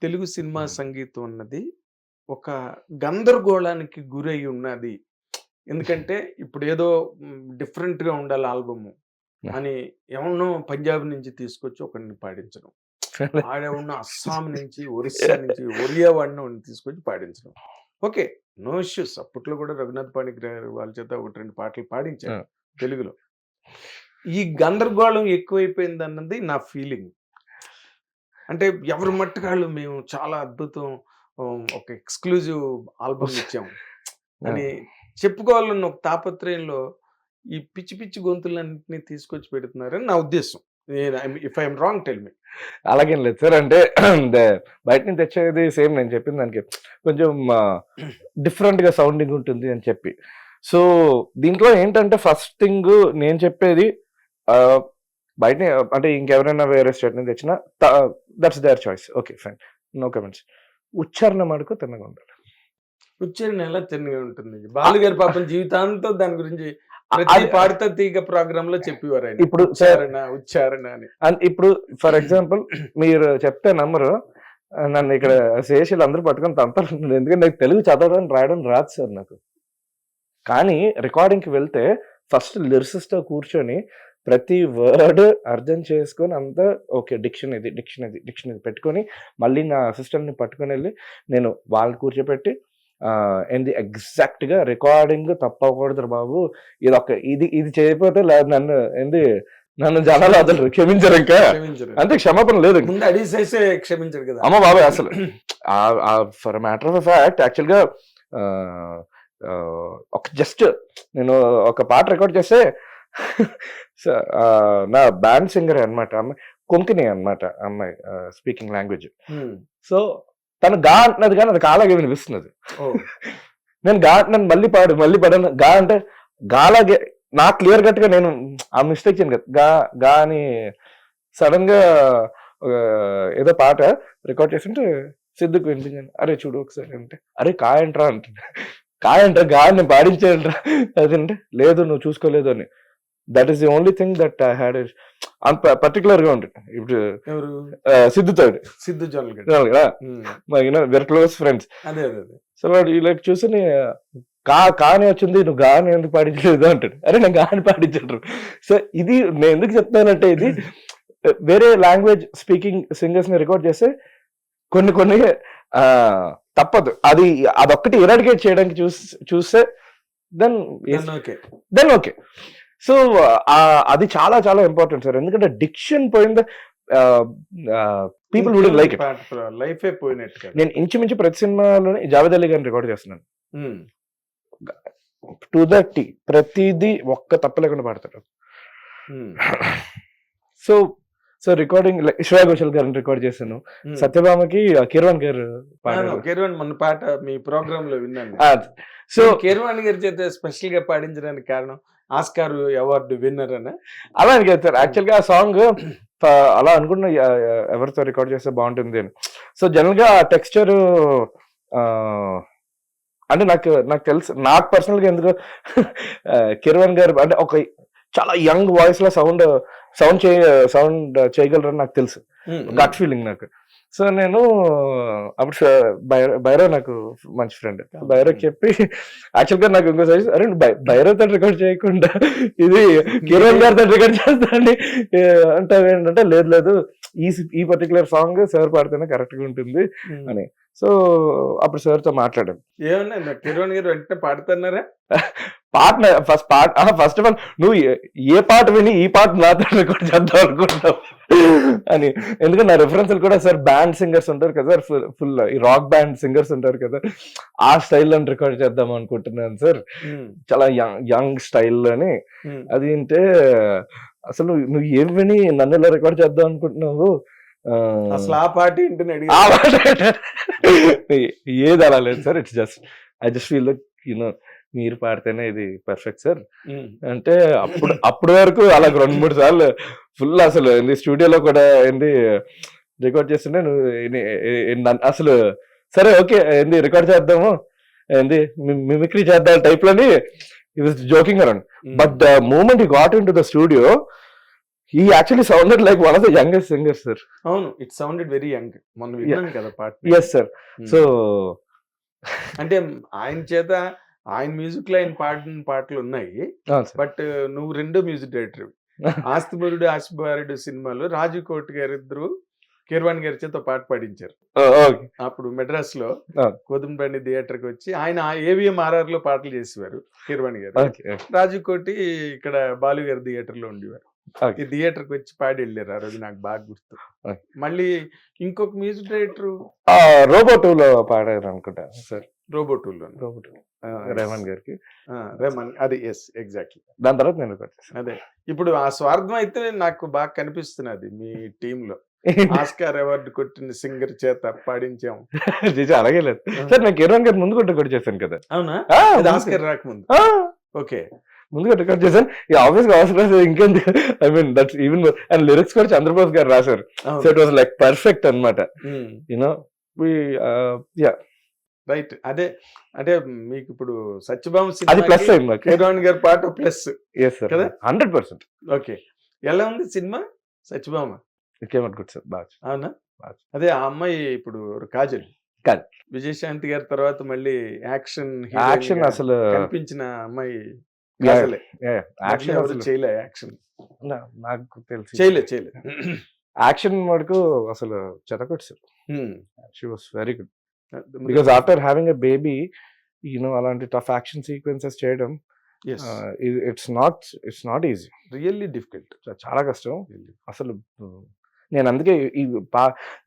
Telugu cinema హ్మ్. సంగీతం అన్నది ఒక గందరగోళానికి గురై ఉన్నది. ఎందుకంటే ఇప్పుడేదో డిఫరెంట్‌గా ఉండాలి ఆల్బము యాహ్! అని ఎవరినో పంజాబ్ నుంచి తీసుకొచ్చి ఒకడిని పాడించడం. ఆడెవడనో అస్సాం నుంచి, ఒరిస్సా నుంచి, ఒరియా వాడినోడిని తీసుకొచ్చి పాడించడం. ఓకే. No issues. అప్పట్లో కూడా రఘునాథ్ పాణిగ్రాహ్ గారు వాళ్ళ చేత 1, 2 పాటలు పాడించారు ఆ! తెలుగులో. ఈ గందరగోళం ఎక్కువైపోయిందన్నది నా ఫీలింగ్. అంటే ఎవరి మట్టుకాళ్ళు మేము చాలా అద్భుతం ఒక ఎక్స్‌క్లూజివ్ ఆల్బమ్ ఇచ్చాం ఆ! అని చెప్పుకోవాలన్న ఒక తాపత్రయంలో ఈ పిచ్చి పిచ్చి గొంతులన్నిటిని తీసుకొచ్చి పెడుతున్నారని నా ఉద్దేశం. If I am wrong tell me. అలాగేం లేదు సార్. అంటే దే బయట నుంచి తెచ్చేది సేమ్ నేను చెప్పిన దానికి కొంచెం డిఫరెంట్‌గా సౌండింగ్ ఉంటుంది అని చెప్పి. సో, దీంట్లో ఏంటంటే ఫస్ట్ థింగ్ నేను చెప్పేది ఆహ్, బయటనే అంటే ఇంకెవరైనా వేరే స్టేట్ నుంచి తెచ్చినా త that's their choice. Okay. Fine. No comments. ఉచ్చారణ మటుకు తిన్నగా ఉండాలి. ఉచ్చారణ ఎలా తిన్నగా ఉంటుంది. బాలు గారు పాపం జీవితాంతం దాని గురించి ప్రతి అది పాడుతా తీగ ప్రోగ్రామ్‌లో చెప్పేవారాయన. ఇప్పుడు సార్ ఉచ్చారణ, ఉచ్చారణ అని. ఇప్పుడు ఫర్ ఎగ్జాంపుల్ మీరు చెప్తే నమ్మరు. నన్ను ఇక్కడ శేషులు అందరూ పట్టుకొని తంతారు. ఎందుకంటే నాకు తెలుగు చదవడం, రాయడం రాదు సార్ నాకు. కానీ రికార్డింగ్‌కి వెళ్తే ఫస్ట్ లిరిసిస్ట్‌తో కూర్చొని ప్రతి వర్డ్ అర్థం చేసుకొని అంతా ఓకే. డిక్షన్ ఇది పెట్టుకొని మళ్ళీ నా అసిస్టెంట్‌ని పట్టుకొనెళ్ళి నేను వాళ్ళని కూర్చోపెట్టి ఏంది ఎగ్జాక్ట్‌గా రికార్డింగ్ తప్పకూడదురా బాబు. ఇది చేయకపోతే నన్ను జనాలు వదలరు. క్షమించరింకా. క్షమించరు. అంతే క్షమాపణ లేదు. ముందు అడిగేసేసే క్షమించడు కదా! అమ్మ బాబోయ్! అసలు ఫర్ మ్యాటర్ ఆఫ్ ఫ్యాక్ట్ యాక్చువల్‌గా ఆహ్, ఒక జస్ట్ నేను ఒక పాట రికార్డ్ చేస్తే స నా బ్యాండ్ సింగరే అన్నమాట. అమ్మాయి కొంకణి అన్నమాట అమ్మాయి స్పీకింగ్ లాంగ్వేజ్. హ్మ్. సో, తను గా అంటున్నది గానీ అది కాలాగే వినిపిస్తున్నది. ఓహ్! నేను గా అంటున్నాను మళ్ళీ పాడను. గా అంటే గాలాగే నాకు క్లియర్ కట్‌గా నేను ఆ మిస్టేక్ చేయను కదా! గా గా అని సడెన్‌గా ఏదో పాట రికార్డ్ చేస్తుంటే సిద్దుకి వినిపించింది. "అరేయ్! చూడు ఒకసారి" అంటే, "అరేయ్! కా ఏంట్రా" అంటుంది. కా ఏంట్రా? గా అని నేను పాడించానురా అదంటే, "లేదు నువ్వు చూసుకోలేదు" అని. That is the only thing that I had అంత పర్టిక్యులర్‌గా ఉంటుంది. ఇప్పుడు ఎవరు? సిద్దుతోటి. సిద్దు జొన్నలగడ్డ. విన్నాను కదా! హ్మ్. We're close friends. అదే. సో వాడు ఇలా చూసి కా అని వచ్చింది నువ్వు గా అని ఎందుకు పాడించలేదు అంటాడు. అరే నేను గా అని పాడించను. సో ఇది నేను ఎందుకు చెప్తానంటే ఇది వేరే లాంగ్వేజ్ స్పీకింగ్ సింగర్స్ ని రికార్డ్ చేస్తే కొన్ని తప్పదు. అదొక్కటి ఎరాడికేట్ చేయడానికి చూస్తే దెన్ ఓకే. ఓకే. సో అది చాలా చాలా ఇంపార్టెంట్ సార్. ఎందుకంటే డిక్షన్ పోయింది. People would like it. లైఫే పోయినట్టు కదా! నేను ఇంచుమించు ప్రతి సినిమాలోనే జావేద్ అలీ గారిని రికార్డ్ చేస్తున్నాను. హ్మ్. టు ద టీ ప్రతిదీ ఒక్క తప్పు లేకుండా పాడతాడు. హ్మ్. సో రికార్డింగ్ శ్రేయా ఘోషల్ గారిని రికార్డ్ చేశాను. హ్మ్. సత్యభామకి కీరవాణి గారు పాడారు. కీరవాణి మన పాట మీ ప్రోగ్రామ్‌లో విన్నాను. సో కీరవాణి గారి చేత స్పెషల్‌గా పాడించడానికి కారణం ఆస్కార్ అవార్డు విన్నర్ అనా? అలా అని కాదు సార్. యాక్చువల్‌గా ఆ సాంగ్ అలా అనుకున్న ఎవరితో రికార్డ్ చేస్తే బాగుంటుంది అని. సో జనరల్ గా ఆ టెక్స్చర్ అంటే నాకు తెలుసు. నాకు పర్సనల్ గా ఎందుకో కిరవాణి గారు అంటే ఒక చాలా యంగ్ వాయిస్ లో సౌండ్ చేయగలరని నాకు తెలుసు. గట్ ఫీలింగ్ నాకు. సో నేను అప్పుడు భైరవ్ నాకు మంచి ఫ్రెండ్. భైరవ్ చెప్పి యాక్చువల్గా నాకు ఇంకో సజెస్ట్, అరే భైరవ్ తో రికార్డ్ చేయకుండా ఇది కిరణ్ గారితో రికార్డ్ చేస్తానని అంటావు ఏంటంటే, లేదు ఈ పర్టికులర్ సాంగ్ సార్ పాడితేనే కరెక్ట్ గా ఉంటుంది అని. సో అప్పుడు సార్ తో మాట్లాడాను. ఏమన్నా కిరణ్ గారు వెంటనే పాడుతున్నారా? ఫస్ట్ ఆఫ్ ఆల్ నువ్వు ఏ పాట విని ఈ పాట నాతో రికార్డ్ చేద్దాం అనుకుంటావు అని. ఎందుకంటే నా రిఫరెన్స్ కూడా సార్ బ్యాండ్ సింగర్స్ ఉంటారు కదా సార్, ఫుల్ ఈ రాక్ బ్యాండ్ సింగర్స్ ఉంటారు కదా, ఆ స్టైల్లో రికార్డ్ చేద్దాం అనుకుంటున్నాను సార్. చాలా యంగ్ స్టైల్లోని. అది అంటే అసలు నువ్వు ఏం విని నన్ను ఇలా రికార్డ్ చేద్దాం అనుకుంటున్నావు, అసలు ఆ పాట ఏంటని ఏది అలా లేదు sir. It's just I just feel that మీరు పాడితేనే ఇది పర్ఫెక్ట్ సార్ అంటే అప్పుడు వరకు అలా 2-3 సార్లు ఫుల్ అసలు స్టూడియోలో కూడా రికార్డ్ చేస్తుంటే నువ్వు అసలు సరే ఓకే రికార్డ్ చేద్దాము మిమిక్రీ చేద్దాం టైప్ లోని joking around. But the moment you got into the studio he actually sounded like one of the youngest singers sir. అవును, ఇట్ సౌండెడ్ వెరీ యంగ్. మొన్న విన్నాను కదా పాట. Yes sir. సో అంటే ఆయన చేత ఆయన మ్యూజిక్ లో ఆయన పాడిన పాటలు ఉన్నాయి. బట్ నువ్వు రెండో మ్యూజిక్ డైరెక్టర్. ఆస్తిపరుడు ఆశిబారుడు సినిమాలో రాజు కోటి గారు ఇద్దరు కీరవాణి గారి చేత పాట పాడించారు. అప్పుడు మెడ్రాస్ లో కోదండబండి థియేటర్ కి వచ్చి ఆయన AVMRR లో పాటలు చేసేవారు కీరవాణి గారు. రాజు కోటి ఇక్కడ బాలు గారి థియేటర్ లో ఉండేవారు. ఈ థియేటర్ కి వచ్చి పాడి వెళ్ళారు ఆ రోజు, నాకు బాగా గుర్తు. మళ్ళీ ఇంకొక మ్యూజిక్ డైరెక్టర్ రోబో 2 లో పాడారు అనుకుంటా సార్. రోబో 2 లో రెహమాన్ గారికి. రెహమాన్, అది ఎస్ ఎగ్జాక్ట్లీ. దాని తర్వాత నేను అదే ఇప్పుడు ఆ స్వార్థం అయితే నాకు బాగా కనిపిస్తున్నది మీ టీమ్ లో. ఆస్కార్ అవార్డు కొట్టిన సింగర్ చేత పాడించాం. అలాగే లేదు సార్, నేను కిరణ్ గారు ముందు కొట్టి చేశాను కదా. అవునా? ఆస్కార్ రాకముందు. ఓకే, ముందుగా రికార్డ్ చేశాను. ఆబ్వియస్ గా అవసరం ఇంకెందుకు, I mean that's even. And lyrics కూడా చంద్రబోస్ గారు రాశారు. So it was like perfect అన్నమాట. You know right. అదే అంటే మీకు ఇప్పుడు సత్యభామ అది ప్లస్ అయింది మాకు. కీరవాణి గారి పాట ప్లస్. Yes sir, 100%. ఓకే, ఎలా ఉంది సినిమా సత్యభామ? గుడ్ సార్, బాగా. అవునా? అదే ఆ అమ్మాయి ఇప్పుడు కాజల్ విజయశాంతి గారి తర్వాత మళ్ళీ యాక్షన్ అసలు కనిపించిన అమ్మాయి. యాక్షన్ చేయలే, యాక్షన్ నాకు తెలిసి చేయలే. యాక్షన్ వరకు అసలు చెతకొచ్చు sir. She was very good. Because after having a baby, అలాంటి టఫ్ యాక్షన్ సీక్వెన్సెస్ చేయడం it's not easy. Really difficult, చాలా కష్టం అసలు. నేను అందుకే ఈ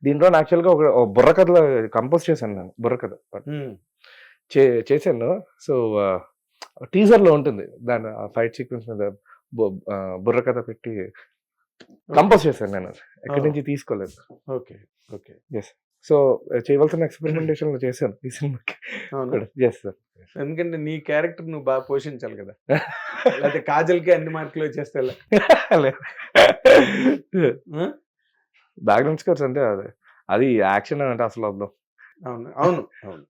దీంట్లో యాక్చువల్గా ఒక బుర్రకథలో కంపోజ్ చేశాను. నేను బుర్రకథ చేశాను. సో టీజర్ లో ఉంటుంది దాని ఫైట్ సీక్వెన్స్ మీద బుర్రకథ పెట్టి కంపోజ్ చేశాను. నేను ఎక్కడి నుంచి తీసుకోలేదు. Okay okay. ఎస్. సో చేయవలసిన ఎక్స్పెరిమెంటేషన్ లో చేశాను ఈ సినిమాకి. ఎందుకంటే నీ క్యారెక్టర్ నువ్వు బాగా పోషించాలి కదా. లేకపోతే కాజల్కి అన్ని మార్కులు వచ్చేస్తా. బ్యాక్గ్రౌండ్ స్కోర్స్ అంటే అది యాక్షన్ అంటే అసలు అర్థం. అవును అవును అవును,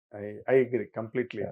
ఐ అగ్రీ కంప్లీట్లీ.